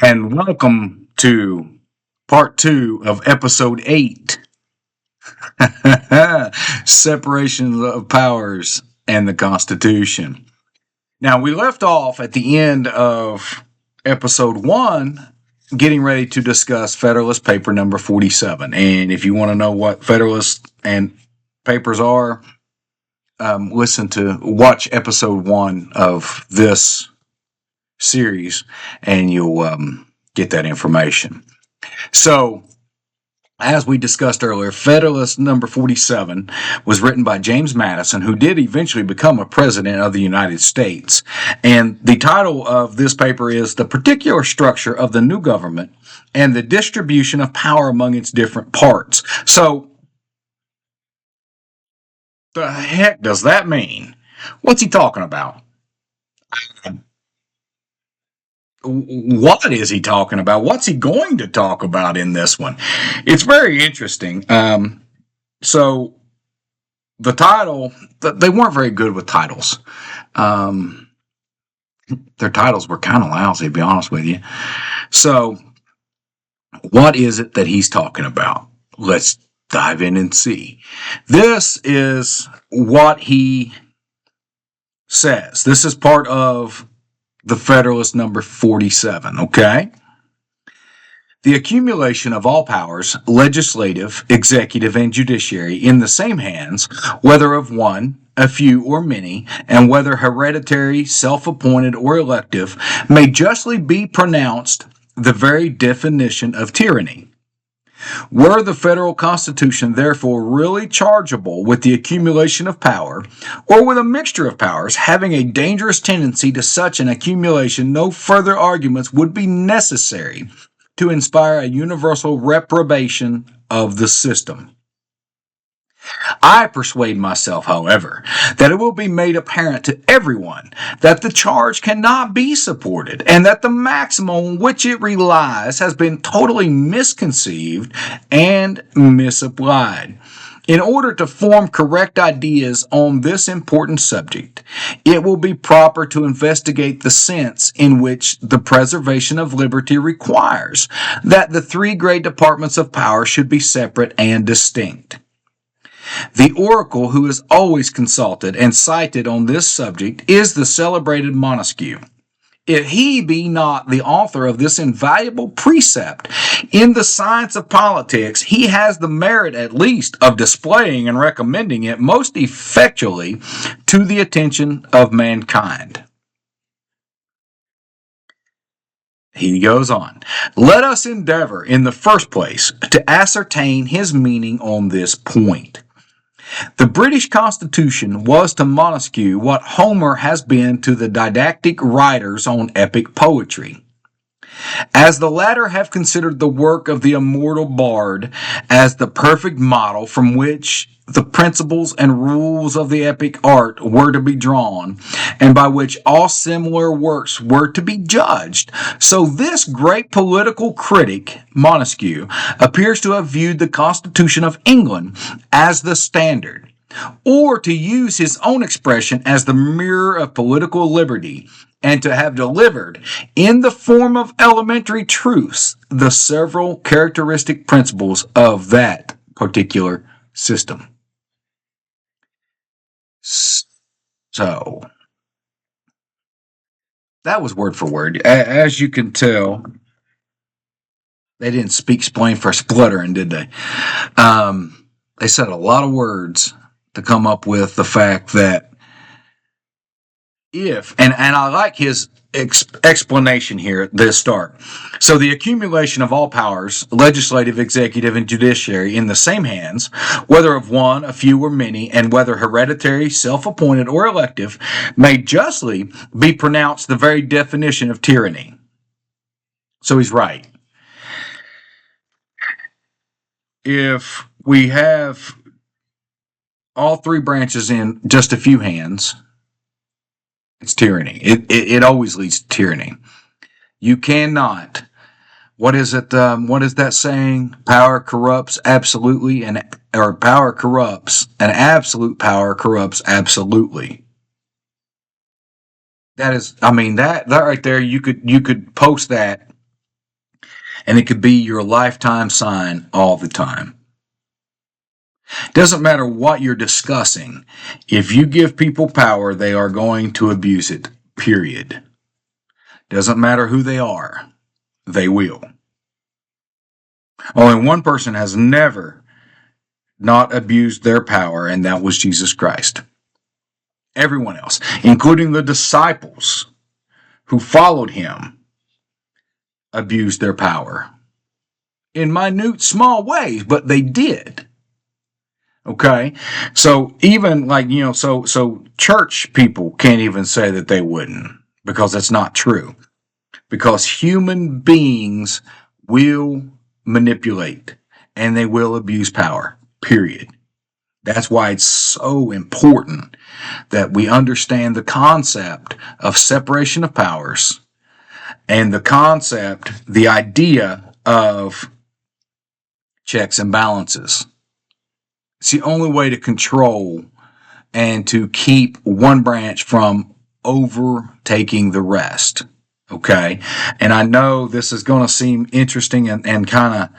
and welcome to part two of episode 8 Separation of Powers and the Constitution. Now, we left off at the end of episode 1 getting ready to discuss Federalist Paper number 47. And if you want to know what Federalist and papers are, watch episode 1 of this series and you'll get that information. So, as we discussed earlier, Federalist number 47 was written by James Madison, who did eventually become a president of the United States. And the title of this paper is The Particular Structure of the New Government and the Distribution of Power Among Its Different Parts. So, the heck does that mean? What's he talking about? What is he talking about? What's he going to talk about in this one? It's very interesting. So the title, they weren't very good with titles. Their titles were kind of lousy, to be honest with you. So what is it that he's talking about? Let's dive in and see. This is what he says. This is part of the Federalist number 47, okay? The accumulation of all powers, legislative, executive, and judiciary, in the same hands, whether of one, a few, or many, and whether hereditary, self-appointed, or elective, may justly be pronounced the very definition of tyranny. Were the federal constitution therefore really chargeable with the accumulation of power, or with a mixture of powers having a dangerous tendency to such an accumulation, no further arguments would be necessary to inspire a universal reprobation of the system. I persuade myself, however, that it will be made apparent to everyone that the charge cannot be supported, and that the maxim on which it relies has been totally misconceived and misapplied. In order to form correct ideas on this important subject, it will be proper to investigate the sense in which the preservation of liberty requires that the three great departments of power should be separate and distinct. The oracle who is always consulted and cited on this subject is the celebrated Montesquieu. If he be not the author of this invaluable precept in the science of politics, he has the merit at least of displaying and recommending it most effectually to the attention of mankind. He goes on, let us endeavor in the first place to ascertain his meaning on this point. The British Constitution was to Montesquieu what Homer has been to the didactic writers on epic poetry. As the latter have considered the work of the immortal bard as the perfect model from which the principles and rules of the epic art were to be drawn, and by which all similar works were to be judged, so this great political critic, Montesquieu, appears to have viewed the Constitution of England as the standard, or to use his own expression as the mirror of political liberty, and to have delivered, in the form of elementary truths, the several characteristic principles of that particular system. So, that was word for word. As you can tell, they didn't speak explain for spluttering, did they? They said a lot of words to come up with the fact that and I like his explanation here at this start. So the accumulation of all powers, legislative, executive, and judiciary in the same hands, whether of one, a few, or many, and whether hereditary, self-appointed, or elective, may justly be pronounced the very definition of tyranny. So he's right. If we have all three branches in just a few hands, it's tyranny. It always leads to tyranny. You cannot. What is it? What is that saying? Power corrupts absolutely, or power corrupts, and absolute power corrupts absolutely. That is, I mean, that right there, you could post that And it could be your lifetime sign all the time. Doesn't matter what you're discussing. If you give people power, they are going to abuse it, period. Doesn't matter who they are, they will. Only one person has never not abused their power, and that was Jesus Christ. Everyone else, including the disciples who followed him, abused their power. In minute, small ways, but they did. Okay? So even so church people can't even say that they wouldn't, because that's not true. Because human beings will manipulate and they will abuse power, period. That's why it's so important that we understand the concept of separation of powers and the idea of checks and balances. It's the only way to control and to keep one branch from overtaking the rest. Okay? And I know this is going to seem interesting and kind of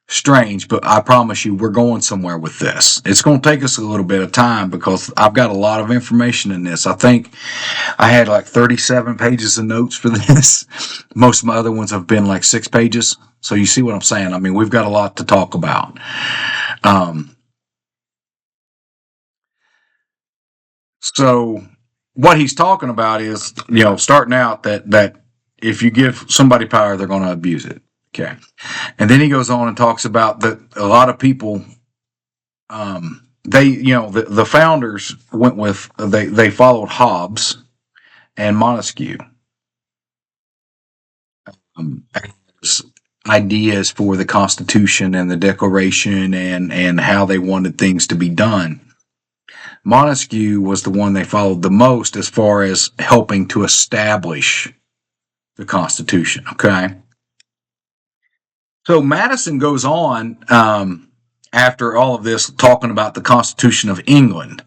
strange, but I promise you we're going somewhere with this. It's going to take us a little bit of time because I've got a lot of information in this. I think I had like 37 pages of notes for this. Most of my other ones have been like 6 pages. So you see what I'm saying? I mean, we've got a lot to talk about. So what he's talking about is, starting out that if you give somebody power, they're going to abuse it. Okay. And then he goes on and talks about that a lot of people, the founders went with, they followed Hobbes and Montesquieu. As ideas for the Constitution and the Declaration and how they wanted things to be done. Montesquieu was the one they followed the most as far as helping to establish the Constitution. Okay. So Madison goes on after all of this talking about the Constitution of England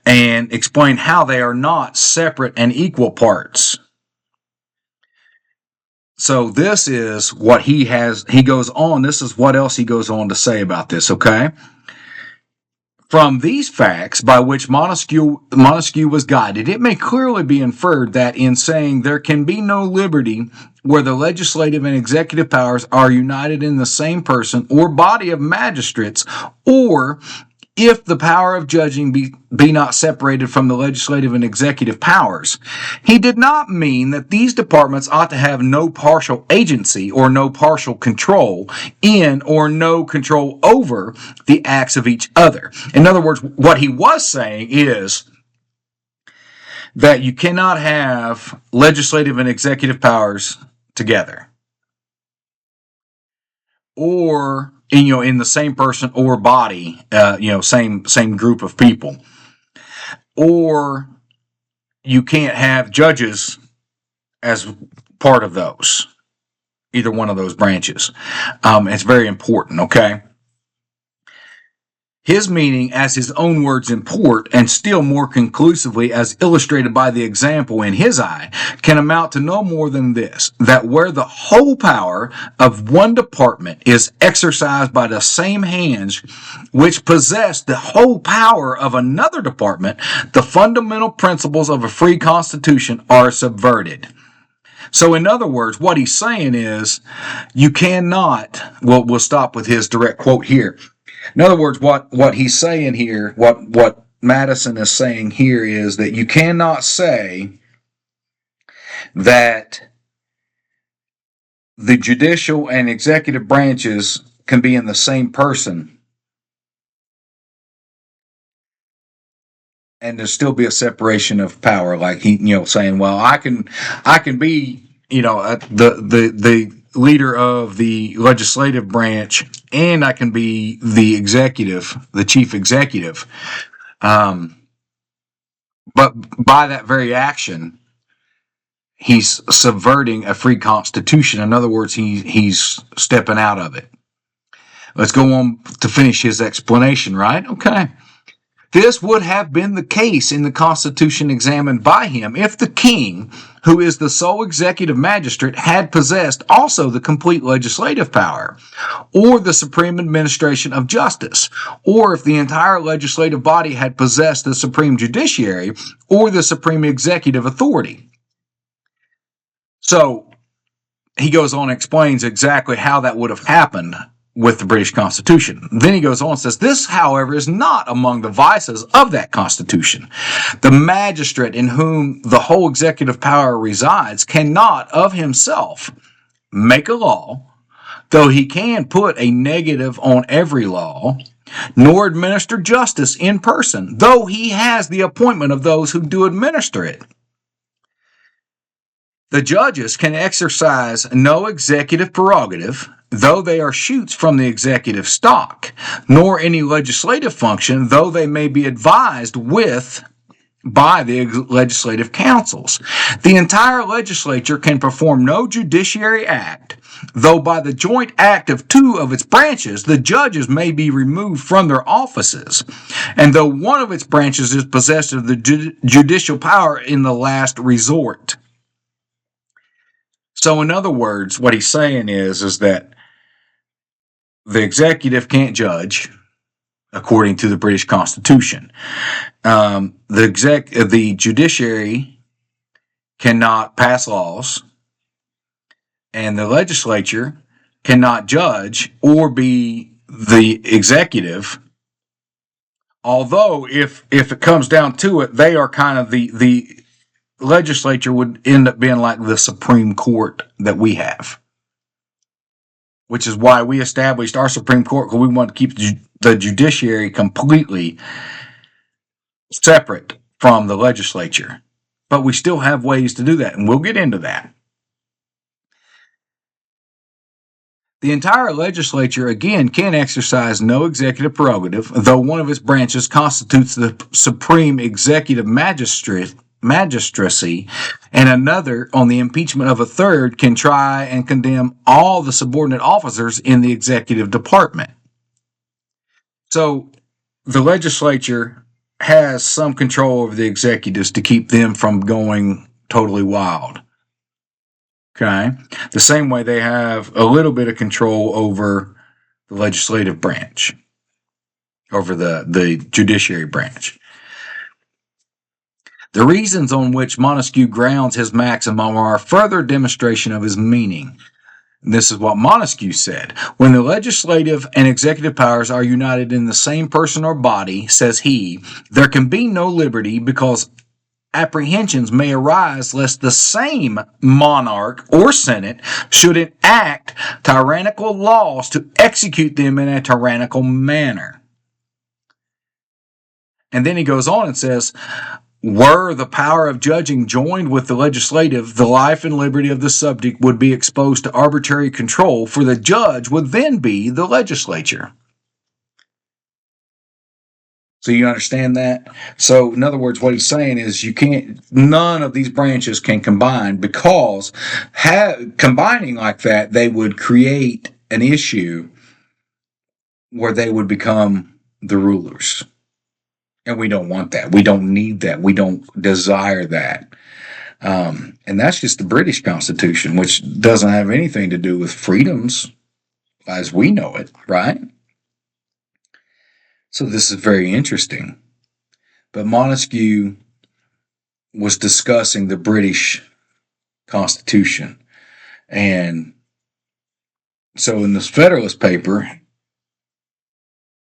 and explain how they are not separate and equal parts. So this is what he goes on. This is what else he goes on to say about this. Okay. From these facts by which Montesquieu was guided, it may clearly be inferred that in saying there can be no liberty where the legislative and executive powers are united in the same person or body of magistrates, or if the power of judging be not separated from the legislative and executive powers. He did not mean that these departments ought to have no partial agency or no partial control in or no control over the acts of each other. In other words, what he was saying is that you cannot have legislative and executive powers together, or in the same person or body, same group of people, or you can't have judges as part of those, either one of those branches. It's very important. Okay. His meaning, as his own words import, and still more conclusively as illustrated by the example in his eye, can amount to no more than this, that where the whole power of one department is exercised by the same hands which possess the whole power of another department, the fundamental principles of a free constitution are subverted. So in other words, what he's saying is you cannot, we'll stop with his direct quote here. In other words, what he's saying here, what Madison is saying here is that you cannot say that the judicial and executive branches can be in the same person and there still be a separation of power. Like he, saying, well, I can be, the leader of the legislative branch, and I can be the chief executive. But by that very action, he's subverting a free constitution. In other words, he's stepping out of it. Let's go on to finish his explanation, right? Okay. This would have been the case in the Constitution examined by him if the king, who is the sole executive magistrate, had possessed also the complete legislative power, or the supreme administration of justice, or if the entire legislative body had possessed the supreme judiciary, or the supreme executive authority. So he goes on and explains exactly how that would have happened with the British Constitution. Then he goes on and says, this, however, is not among the vices of that Constitution. The magistrate in whom the whole executive power resides cannot of himself make a law, though he can put a negative on every law, nor administer justice in person, though he has the appointment of those who do administer it. The judges can exercise no executive prerogative, though they are shoots from the executive stock, nor any legislative function, though they may be advised with by the legislative councils. The entire legislature can perform no judiciary act, though by the joint act of two of its branches, the judges may be removed from their offices, and though one of its branches is possessed of the judicial power in the last resort. So in other words, what he's saying is that the executive can't judge, according to the British Constitution. The judiciary cannot pass laws, and the legislature cannot judge or be the executive. Although, if it comes down to it, they are kind of the legislature would end up being like the Supreme Court that we have, which is why we established our Supreme Court, because we want to keep the judiciary completely separate from the legislature. But we still have ways to do that, and we'll get into that. The entire legislature, again, can exercise no executive prerogative, though one of its branches constitutes the supreme executive magistracy, and another, on the impeachment of a third, can try and condemn all the subordinate officers in the executive department. So the legislature has some control over the executives to keep them from going totally wild. Okay? The same way they have a little bit of control over the legislative branch, over the judiciary branch. The reasons on which Montesquieu grounds his maximum are a further demonstration of his meaning. This is what Montesquieu said. When the legislative and executive powers are united in the same person or body, says he, there can be no liberty, because apprehensions may arise lest the same monarch or senate should enact tyrannical laws to execute them in a tyrannical manner. And then he goes on and says, were the power of judging joined with the legislative, the life and liberty of the subject would be exposed to arbitrary control, for the judge would then be the legislature. So you understand that? So in other words, what he's saying is none of these branches can combine, because combining like that, they would create an issue where they would become the rulers. And we don't want that. We don't need that. We don't desire that. And that's just the British Constitution, which doesn't have anything to do with freedoms as we know it, right? So this is very interesting. But Montesquieu was discussing the British Constitution. And so in this Federalist paper,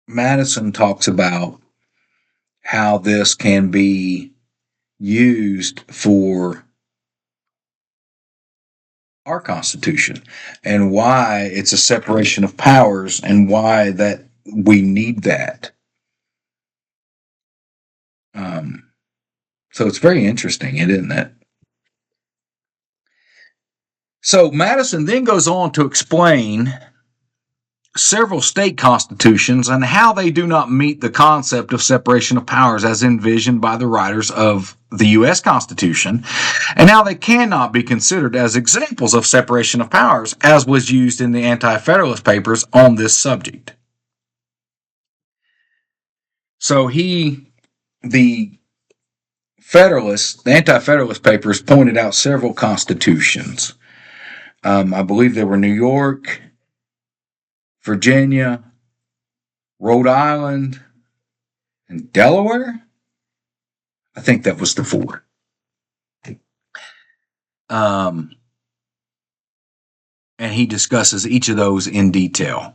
Madison talks about how this can be used for our Constitution, and why it's a separation of powers, and why that we need that. So it's very interesting, isn't it? So Madison then goes on to explain several state constitutions and how they do not meet the concept of separation of powers as envisioned by the writers of the U.S. Constitution, and how they cannot be considered as examples of separation of powers as was used in the Anti-Federalist papers on this subject. So he the Federalists, the Anti-Federalist Papers, pointed out several constitutions. I believe they were New York, Virginia, Rhode Island, and Delaware. I think that was the four. And he discusses each of those in detail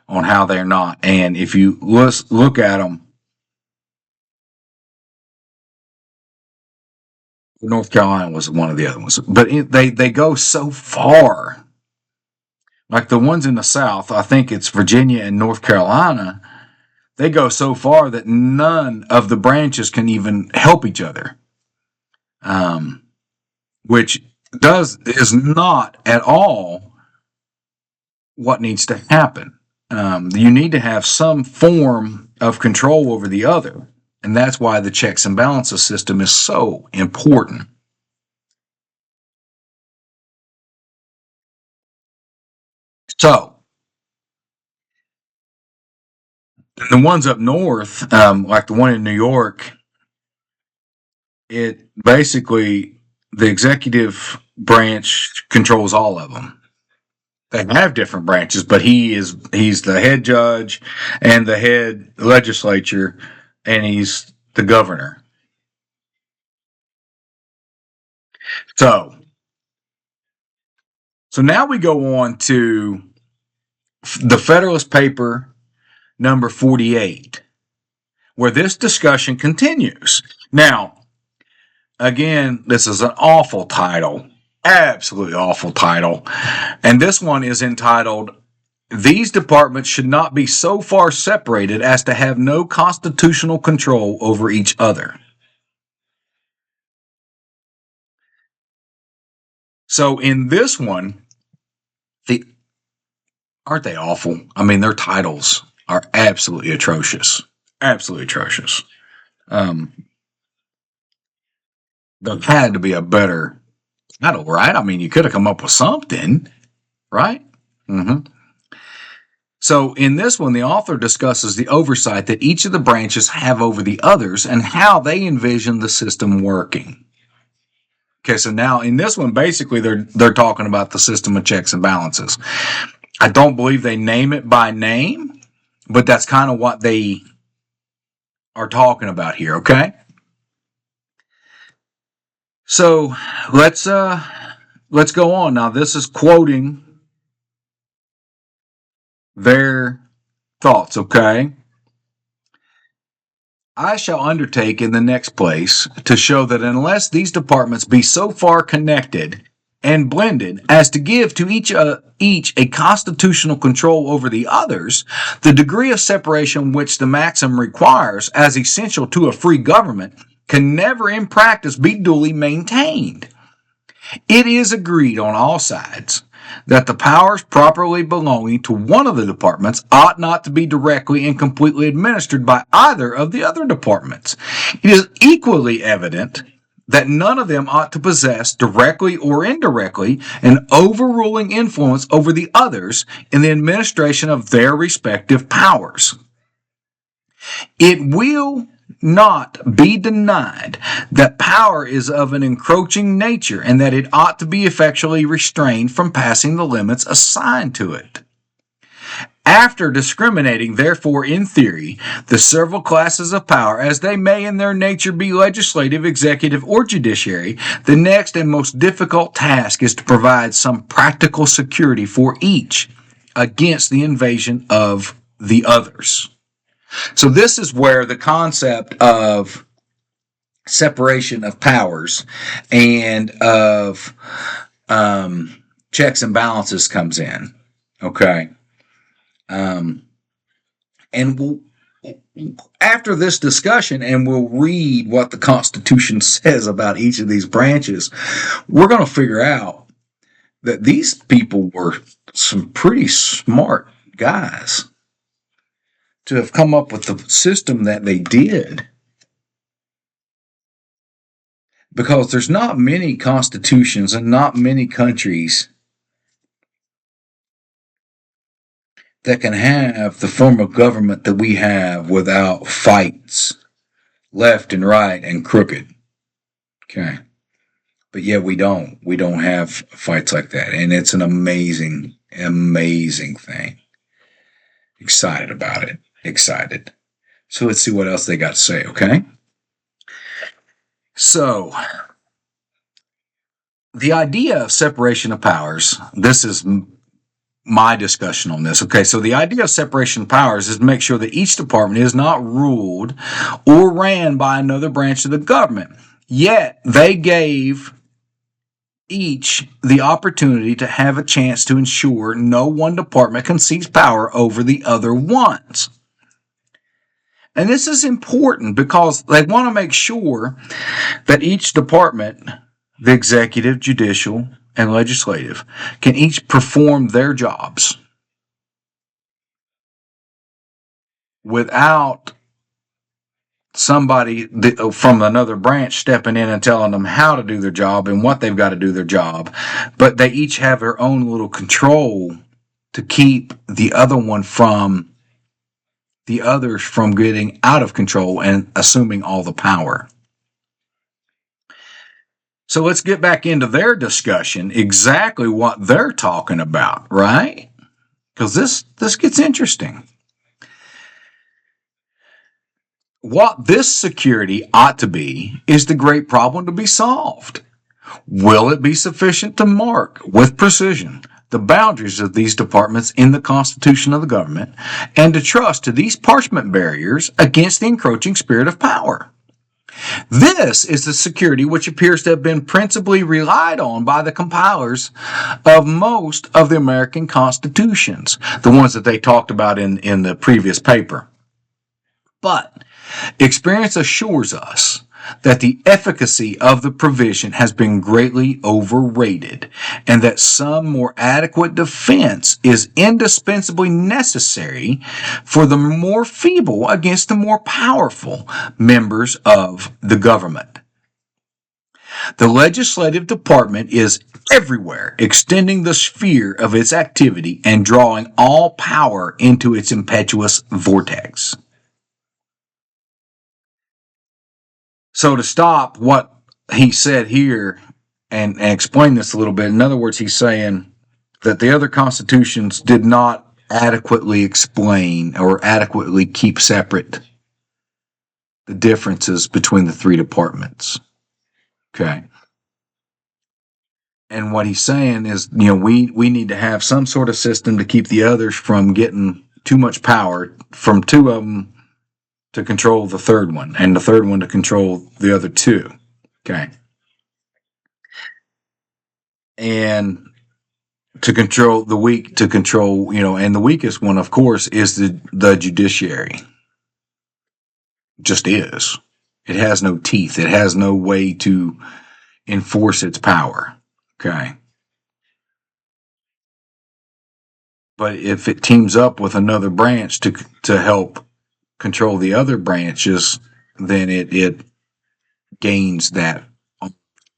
on how they're not. And if you look at them, North Carolina was one of the other ones, but they go so far. Like the ones in the South, I think it's Virginia and North Carolina. They go so far that none of the branches can even help each other, which is not at all what needs to happen. You need to have some form of control over the other. And that's why the checks and balances system is so important. So, the ones up north, like the one in New York, it basically, the executive branch controls all of them. They have different branches, but he's the head judge and the head legislature, and he's the governor. So now we go on to the Federalist Paper number 48, where this discussion continues. Now, again, this is an awful title, absolutely awful title, and this one is entitled, "These departments should not be so far separated as to have no constitutional control over each other." So in this one, aren't they awful? I mean, their titles are absolutely atrocious. Absolutely atrocious. There had to be a better title, right? I mean, you could have come up with something, right? Mm-hmm. So in this one, the author discusses the oversight that each of the branches have over the others and how they envision the system working. Okay, so now in this one, basically they're talking about the system of checks and balances. I don't believe they name it by name, but that's kind of what they are talking about here, okay? So let's go on. Now this is quoting their thoughts, okay? "I shall undertake in the next place to show that unless these departments be so far connected and blended as to give to each a constitutional control over the others, the degree of separation which the maxim requires as essential to a free government can never in practice be duly maintained. It is agreed on all sides that the powers properly belonging to one of the departments ought not to be directly and completely administered by either of the other departments. It is equally evident that none of them ought to possess, directly or indirectly, an overruling influence over the others in the administration of their respective powers. It will not be denied that power is of an encroaching nature and that it ought to be effectually restrained from passing the limits assigned to it. After discriminating, therefore, in theory, the several classes of power, as they may in their nature be legislative, executive, or judiciary, the next and most difficult task is to provide some practical security for each against the invasion of the others." So this is where the concept of separation of powers and of checks and balances comes in. Okay. And after this discussion, and we'll read what the Constitution says about each of these branches, we're going to figure out that these people were some pretty smart guys to have come up with the system that they did. Because there's not many constitutions and not many countries that can have the form of government that we have without fights left and right and crooked. Okay. But yeah, we don't. We don't have fights like that. And it's an amazing, amazing thing. Excited about it. Excited. So let's see what else they got to say, okay? So, the idea of separation of powers, this is my discussion on this. Okay, so the idea of separation of powers is to make sure that each department is not ruled or ran by another branch of the government. Yet, they gave each the opportunity to have a chance to ensure no one department can seize power over the other ones. And this is important because they want to make sure that each department, the executive, judicial, and legislative, can each perform their jobs without somebody from another branch stepping in and telling them how to do their job and what they've got to do their job. But they each have their own little control to keep the others from getting out of control and assuming all the power. So let's get back into their discussion, exactly what they're talking about, right? Because this gets interesting. What this security ought to be is the great problem to be solved. Will it be sufficient to mark with precision the boundaries of these departments in the Constitution of the government and to trust to these parchment barriers against the encroaching spirit of power? This is the security which appears to have been principally relied on by the compilers of most of the American constitutions, the ones that they talked about in the previous paper. But experience assures us that the efficacy of the provision has been greatly overrated and that some more adequate defense is indispensably necessary for the more feeble against the more powerful members of the government. The legislative department is everywhere extending the sphere of its activity and drawing all power into its impetuous vortex. So to stop what he said here and explain this a little bit, in other words, he's saying that the other constitutions did not adequately explain or adequately keep separate the differences between the three departments. Okay. And what he's saying is, we need to have some sort of system to keep the others from getting too much power from two of them to control the third one, and the third one to control the other two. Okay. And to control the weak, and the weakest one, of course, is the judiciary. Just is. It has no teeth. It has no way to enforce its power. Okay. But if it teams up with another branch to help control the other branches, then it gains that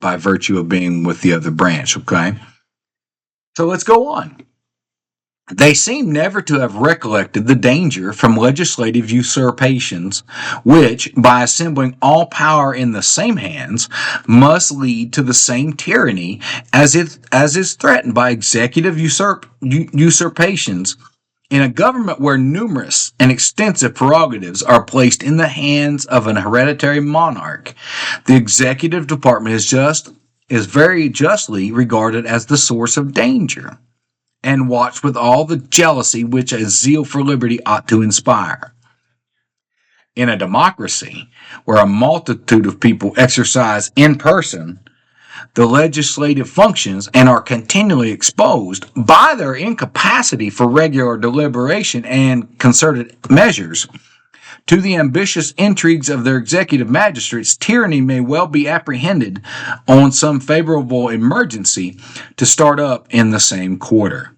by virtue of being with the other branch, okay? So let's go on. They seem never to have recollected the danger from legislative usurpations, which, by assembling all power in the same hands, must lead to the same tyranny as is threatened by executive usurpations. In a government where numerous and extensive prerogatives are placed in the hands of an hereditary monarch, the executive department is very justly regarded as the source of danger and watched with all the jealousy which a zeal for liberty ought to inspire. In a democracy where a multitude of people exercise in person the legislative functions and are continually exposed by their incapacity for regular deliberation and concerted measures to the ambitious intrigues of their executive magistrates, tyranny may well be apprehended on some favorable emergency to start up in the same quarter.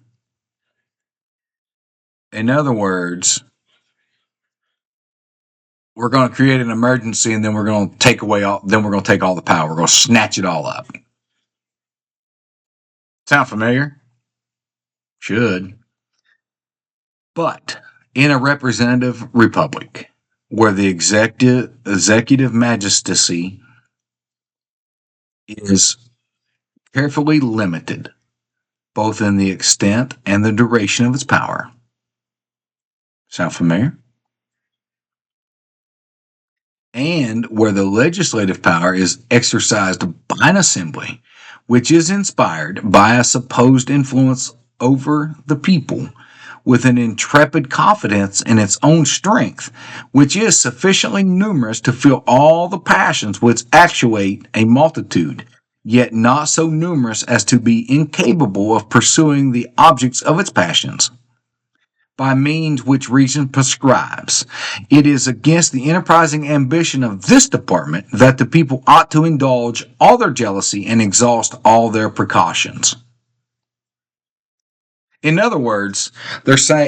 In other words, we're going to create an emergency and then we're going to take all the power. We're going to snatch it all up. Sound familiar? Should. But in a representative republic, where the executive magistracy is carefully limited, both in the extent and the duration of its power. Sound familiar? And where the legislative power is exercised by an assembly, which is inspired by a supposed influence over the people, with an intrepid confidence in its own strength, which is sufficiently numerous to feel all the passions which actuate a multitude, yet not so numerous as to be incapable of pursuing the objects of its passions by means which reason prescribes. It is against the enterprising ambition of this department that the people ought to indulge all their jealousy and exhaust all their precautions. In other words, they're saying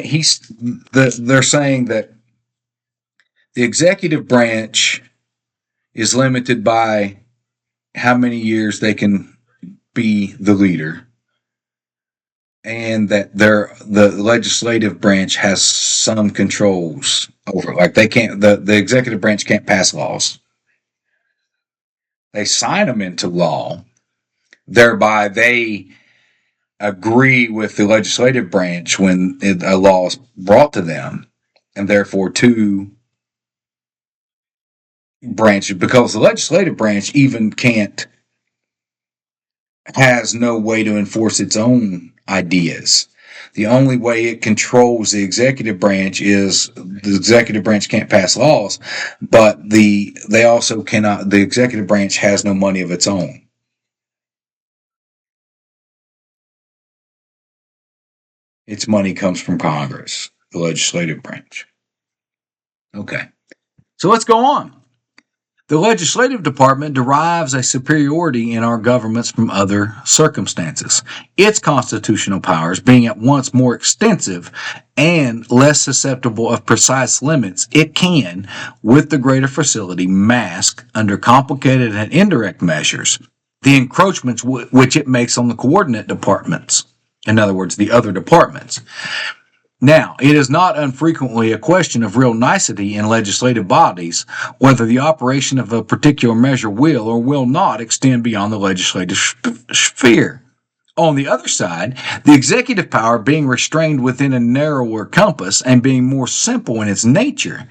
that the executive branch is limited by how many years they can be the leader, and that the legislative branch has some controls over, like they can't, the executive branch can't pass laws. They sign them into law, thereby they agree with the legislative branch when a law is brought to them, and therefore two branches, because the legislative branch even has no way to enforce its own ideas. The only way it controls the executive branch is the executive branch can't pass laws, but the executive branch has no money of its own. Its money comes from Congress, the legislative branch. Okay, so let's go on. The legislative department derives a superiority in our governments from other circumstances. Its constitutional powers being at once more extensive and less susceptible of precise limits, it can, with the greater facility, mask, under complicated and indirect measures, the encroachments which it makes on the coordinate departments. In other words, the other departments. Now, it is not unfrequently a question of real nicety in legislative bodies whether the operation of a particular measure will or will not extend beyond the legislative sphere. On the other side, the executive power being restrained within a narrower compass and being more simple in its nature,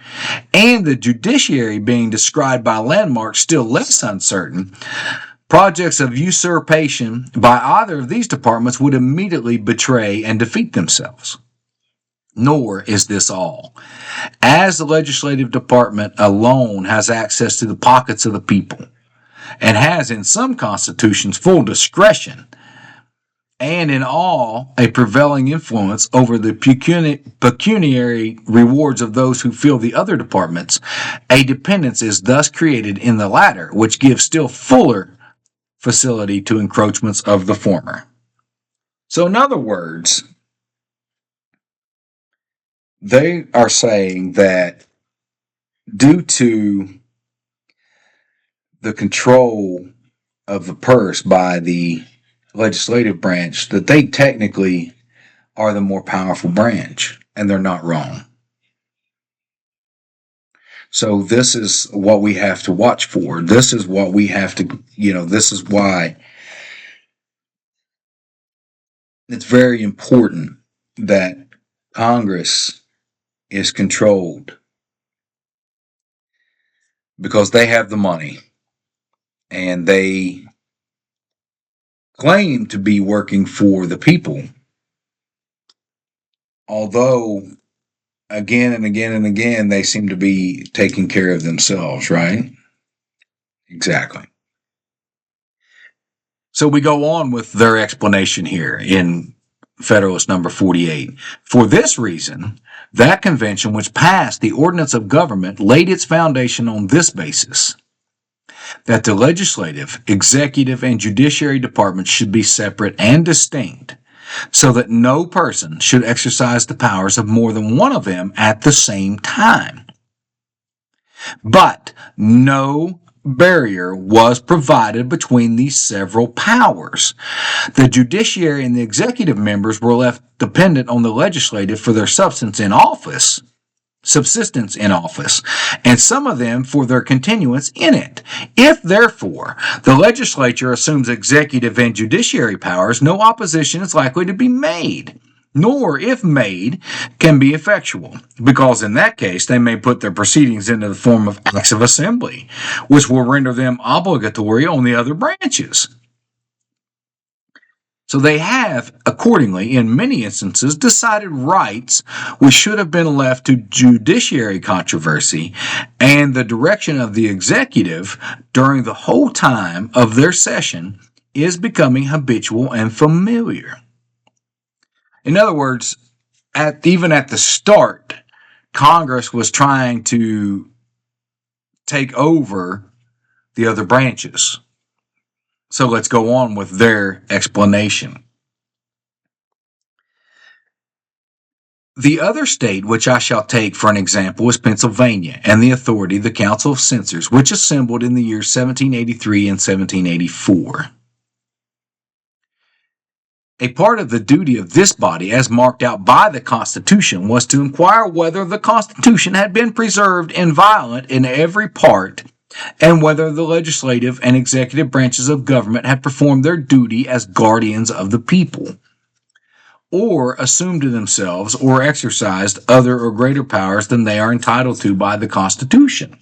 and the judiciary being described by landmarks still less uncertain, projects of usurpation by either of these departments would immediately betray and defeat themselves. Nor is this all. As the legislative department alone has access to the pockets of the people, and has in some constitutions full discretion, and in all a prevailing influence over the pecuniary rewards of those who fill the other departments, a dependence is thus created in the latter, which gives still fuller facility to encroachments of the former. So in other words, they are saying that due to the control of the purse by the legislative branch, that they technically are the more powerful branch, and they're not wrong. So this is what we have to watch for. This is what we have to, this is why it's very important that Congress is controlled, because they have the money and they claim to be working for the people. Although again and again and again, they seem to be taking care of themselves, right? Exactly. So we go on with their explanation here in Federalist number 48. For this reason, that convention which passed the ordinance of government laid its foundation on this basis, that the legislative, executive, and judiciary departments should be separate and distinct, so that no person should exercise the powers of more than one of them at the same time. But no barrier was provided between these several powers. The judiciary and the executive members were left dependent on the legislative for their substance in office, subsistence in office, and some of them for their continuance in it. If, therefore, the legislature assumes executive and judiciary powers, no opposition is likely to be made, nor, if made, can be effectual, because in that case they may put their proceedings into the form of acts of assembly, which will render them obligatory on the other branches. So they have, accordingly, in many instances, decided rights which should have been left to judiciary controversy and the direction of the executive during the whole time of their session is becoming habitual and familiar. In other words, even at the start, Congress was trying to take over the other branches. So let's go on with their explanation. The other state which I shall take for an example is Pennsylvania, and the authority, the Council of Censors, which assembled in the years 1783 and 1784. A part of the duty of this body, as marked out by the Constitution, was to inquire whether the Constitution had been preserved inviolate in every part, and whether the legislative and executive branches of government had performed their duty as guardians of the people, or assumed to themselves or exercised other or greater powers than they are entitled to by the Constitution.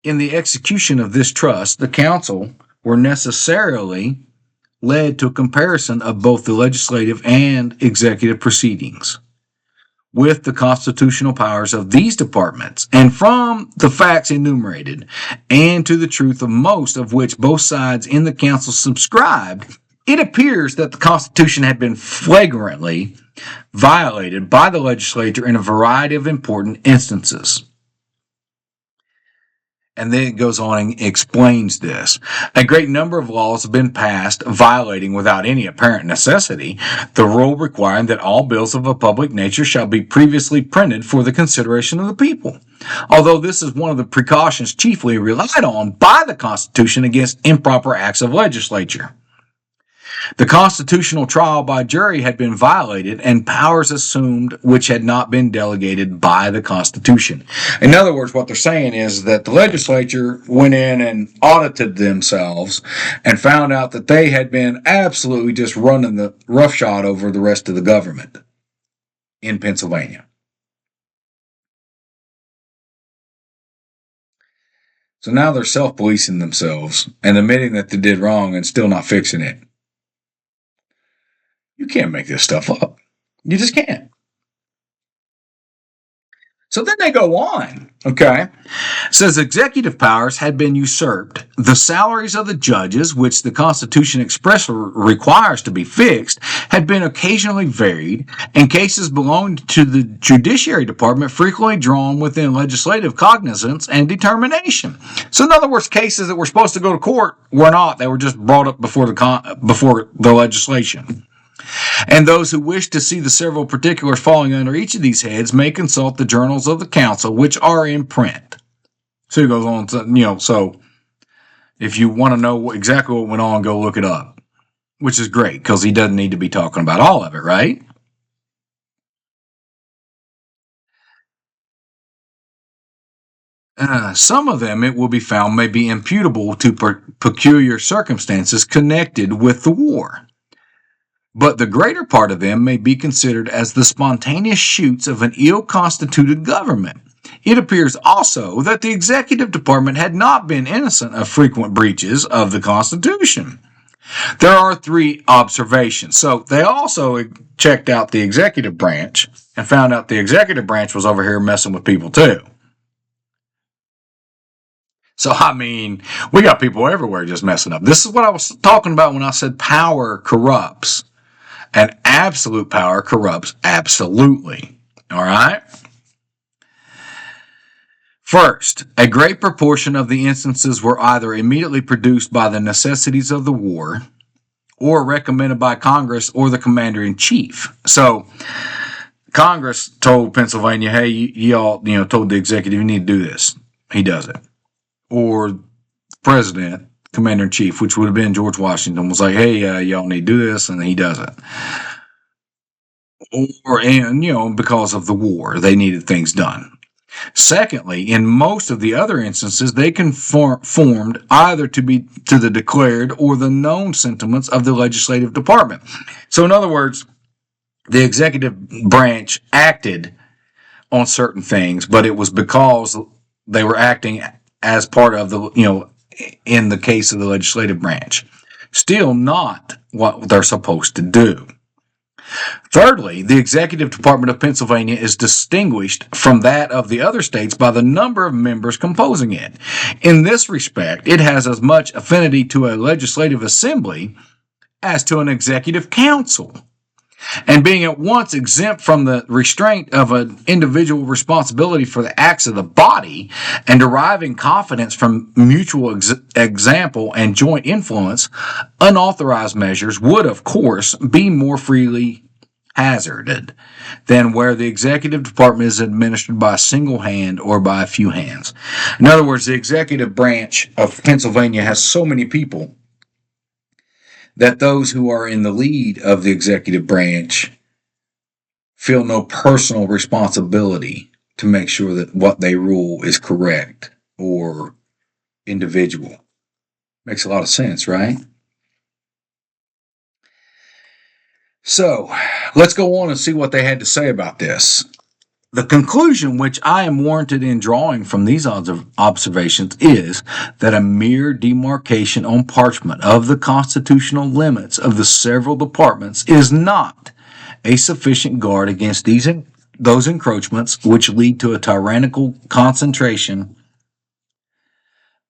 In the execution of this trust, the council were necessarily led to a comparison of both the legislative and executive proceedings with the constitutional powers of these departments, and from the facts enumerated, and to the truth of most of which both sides in the council subscribed, it appears that the Constitution had been flagrantly violated by the legislature in a variety of important instances. And then it goes on and explains this. A great number of laws have been passed violating without any apparent necessity the rule requiring that all bills of a public nature shall be previously printed for the consideration of the people. Although this is one of the precautions chiefly relied on by the Constitution against improper acts of legislature. The constitutional trial by jury had been violated and powers assumed which had not been delegated by the Constitution. In other words, what they're saying is that the legislature went in and audited themselves and found out that they had been absolutely just running the roughshod over the rest of the government in Pennsylvania. So now they're self-policing themselves and admitting that they did wrong and still not fixing it. You can't make this stuff up. You just can't. So then they go on, okay? It says executive powers had been usurped. The salaries of the judges, which the Constitution expressly requires to be fixed, had been occasionally varied, and cases belonging to the Judiciary Department frequently drawn within legislative cognizance and determination. So in other words, cases that were supposed to go to court were not. They were just brought up before the legislation. And those who wish to see the several particulars falling under each of these heads may consult the journals of the council, which are in print. So he goes on to, so if you want to know exactly what went on, go look it up, which is great because he doesn't need to be talking about all of it, right? Some of them, it will be found, may be imputable to peculiar circumstances connected with the war. But the greater part of them may be considered as the spontaneous shoots of an ill-constituted government. It appears also that the executive department had not been innocent of frequent breaches of the Constitution. There are 3 observations. So they also checked out the executive branch and found out the executive branch was over here messing with people too. So, I mean, we got people everywhere just messing up. This is what I was talking about when I said power corrupts. And absolute power corrupts absolutely. All right? First, a great proportion of the instances were either immediately produced by the necessities of the war or recommended by Congress or the commander-in-chief. So, Congress told Pennsylvania, hey, y'all, told the executive, you need to do this. He does it. Or president, commander-in-chief, which would have been George Washington, was like, hey, y'all need to do this, and he does it. and because of the war, they needed things done. Secondly, in most of the other instances, they conformed either to the declared or the known sentiments of the legislative department. So, in other words, the executive branch acted on certain things, but it was because they were acting as part of in the case of the legislative branch. Still not what they're supposed to do. Thirdly, the executive department of Pennsylvania is distinguished from that of the other states by the number of members composing it. In this respect, it has as much affinity to a legislative assembly as to an executive council. And being at once exempt from the restraint of an individual responsibility for the acts of the body and deriving confidence from mutual example and joint influence, unauthorized measures would, of course, be more freely hazarded than where the executive department is administered by a single hand or by a few hands. In other words, the executive branch of Pennsylvania has so many people that those who are in the lead of the executive branch feel no personal responsibility to make sure that what they rule is correct or individual. Makes a lot of sense, right? So, let's go on and see what they had to say about this. The conclusion which I am warranted in drawing from these observations is that a mere demarcation on parchment of the constitutional limits of the several departments is not a sufficient guard against those encroachments which lead to a tyrannical concentration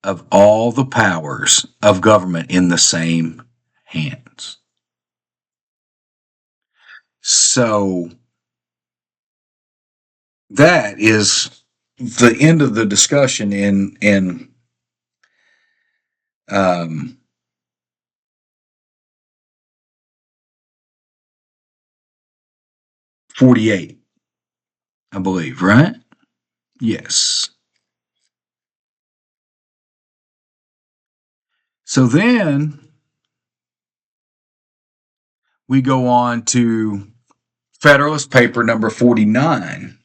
of all the powers of government in the same hands. So, that is the end of the discussion in 48, I believe, right? Yes. So then we go on to Federalist Paper number 49.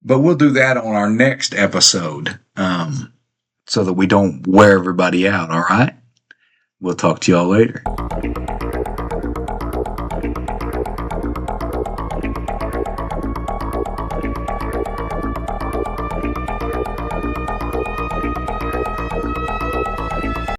But we'll do that on our next episode so that we don't wear everybody out, all right? We'll talk to y'all later.